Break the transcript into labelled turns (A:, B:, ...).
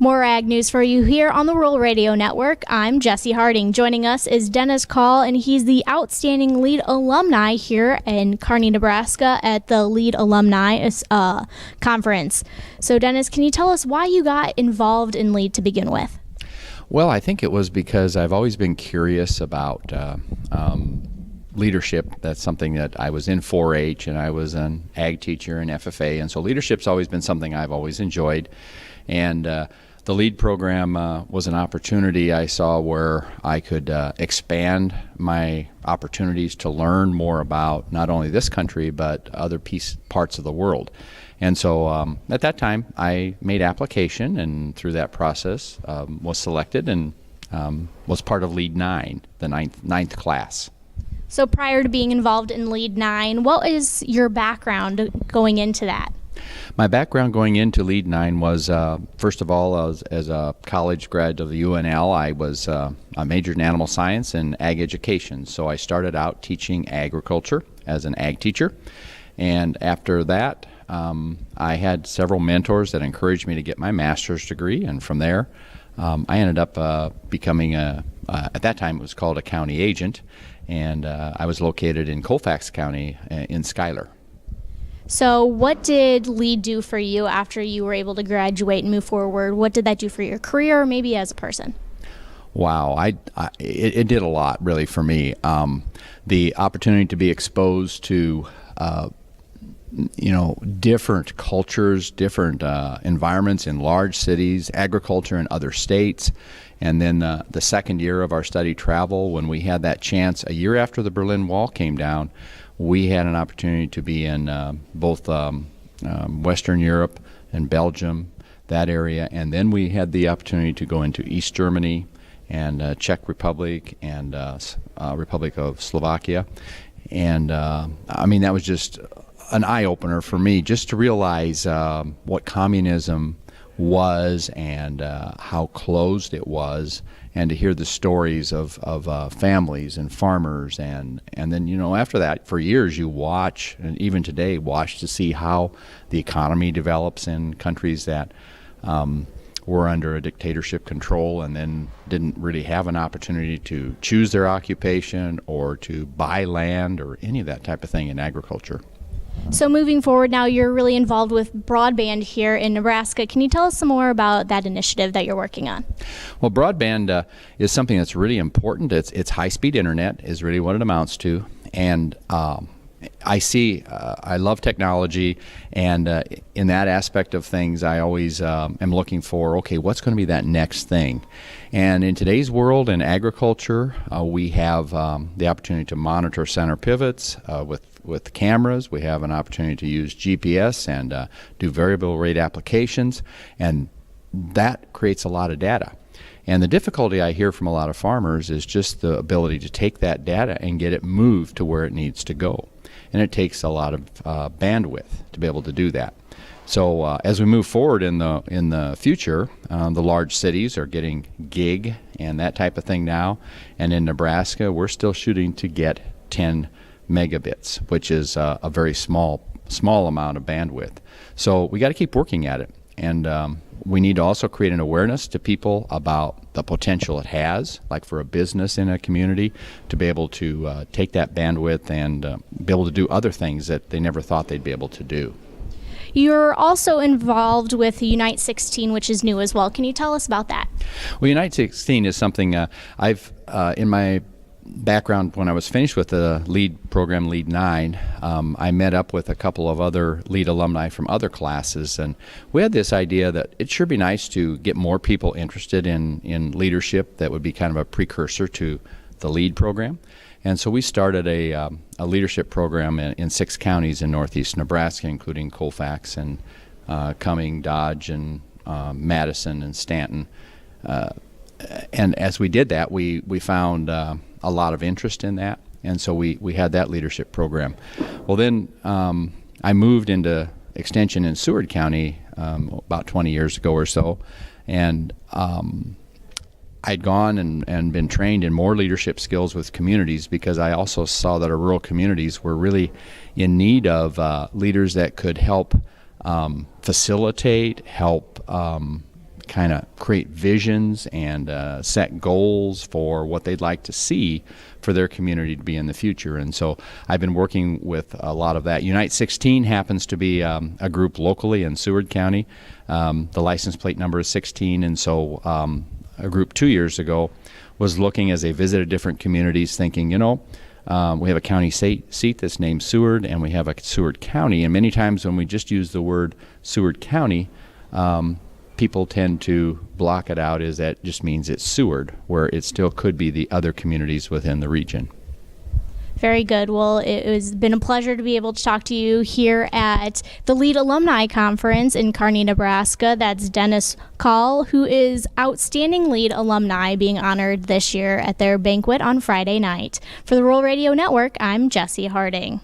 A: More ag news for you here on the Rural Radio Network. I'm Jesse Harding. Joining us is Dennis Kahl, and he's the outstanding lead alumni here in Kearney, Nebraska at the Lead Alumni Conference. So Dennis, can you tell us why you got involved in Lead to begin with?
B: Well, I think it was because I've always been curious about leadership. That's something that I was in 4-H, and I was an ag teacher and FFA, and so leadership's always been something I've always enjoyed. And the LEAD program was an opportunity I saw where I could expand my opportunities to learn more about not only this country but other parts of the world. And so at that time I made application, and through that process was selected and was part of LEAD 9, the ninth class.
A: So prior to being involved in LEAD 9, what is your background going into that?
B: My background going into LEAD 9 was, first of all, as a college grad of the UNL, I was I majored in animal science and ag education. So I started out teaching agriculture as an ag teacher. And after that, I had several mentors that encouraged me to get my master's degree. And from there, I ended up becoming at that time it was called a county agent. And I was located in Colfax County in Schuyler.
A: So what did LEAD do for you after you were able to graduate and move forward? What did that do for your career or maybe as a person?
B: Wow, it did a lot really for me. The opportunity to be exposed to different cultures, different environments in large cities, agriculture in other states. And then the second year of our study travel, when we had that chance, a year after the Berlin Wall came down, we had an opportunity to be in both Western Europe and Belgium, that area, and then we had the opportunity to go into East Germany and Czech Republic and Republic of Slovakia. And that was just an eye-opener for me, just to realize what communism was and how closed it was, and to hear the stories of families and farmers, and then after that for years you watch, and even today watch, to see how the economy develops in countries that were under a dictatorship control and then didn't really have an opportunity to choose their occupation or to buy land or any of that type of thing in agriculture.
A: So moving forward now, you're really involved with broadband here in Nebraska. Can you tell us some more about that initiative that you're working on?
B: Well, broadband is something that's really important. It's high-speed internet is really what it amounts to. And I love technology, and in that aspect of things, I always am looking for, okay, what's going to be that next thing? And in today's world in agriculture, we have the opportunity to monitor center pivots with cameras. We have an opportunity to use GPS and do variable rate applications, and that creates a lot of data. And the difficulty I hear from a lot of farmers is just the ability to take that data and get it moved to where it needs to go. And it takes a lot of bandwidth to be able to do that. So as we move forward in the future, the large cities are getting gig and that type of thing now. And in Nebraska, we're still shooting to get 10 megabits, which is a very small amount of bandwidth. So we got to keep working at it. And we need to also create an awareness to people about the potential it has, like for a business in a community, to be able to take that bandwidth and be able to do other things that they never thought they'd be able to do.
A: You're also involved with Unite 16, which is new as well. Can you tell us about that?
B: Well, Unite 16 is something I've, in my background, when I was finished with the LEAD program, LEAD 9, I met up with a couple of other LEAD alumni from other classes, and we had this idea that it sure be nice to get more people interested in leadership that would be kind of a precursor to the LEAD program. And so we started a leadership program in 6 counties in northeast Nebraska, including Colfax and Cumming, Dodge, and Madison and Stanton. And as we did that, we found a lot of interest in that, and so we had that leadership program. Well, then I moved into Extension in Seward County about 20 years ago or so, and I'd gone and been trained in more leadership skills with communities, because I also saw that our rural communities were really in need of leaders that could help facilitate, help kind of create visions and set goals for what they'd like to see for their community to be in the future. And so I've been working with a lot of that. Unite 16 happens to be a group locally in Seward County. The license plate number is 16, and so a group 2 years ago was looking as they visited different communities thinking, we have a county seat that's named Seward, and we have a Seward County, and many times when we just use the word Seward County, people tend to block it out as that just means it's Seward, where it still could be the other communities within the region.
A: Very good. Well, it has been a pleasure to be able to talk to you here at the LEAD Alumni Conference in Kearney, Nebraska. That's Dennis Kahl, who is Outstanding LEAD Alumni, being honored this year at their banquet on Friday night. For the Rural Radio Network, I'm Jessie Harding.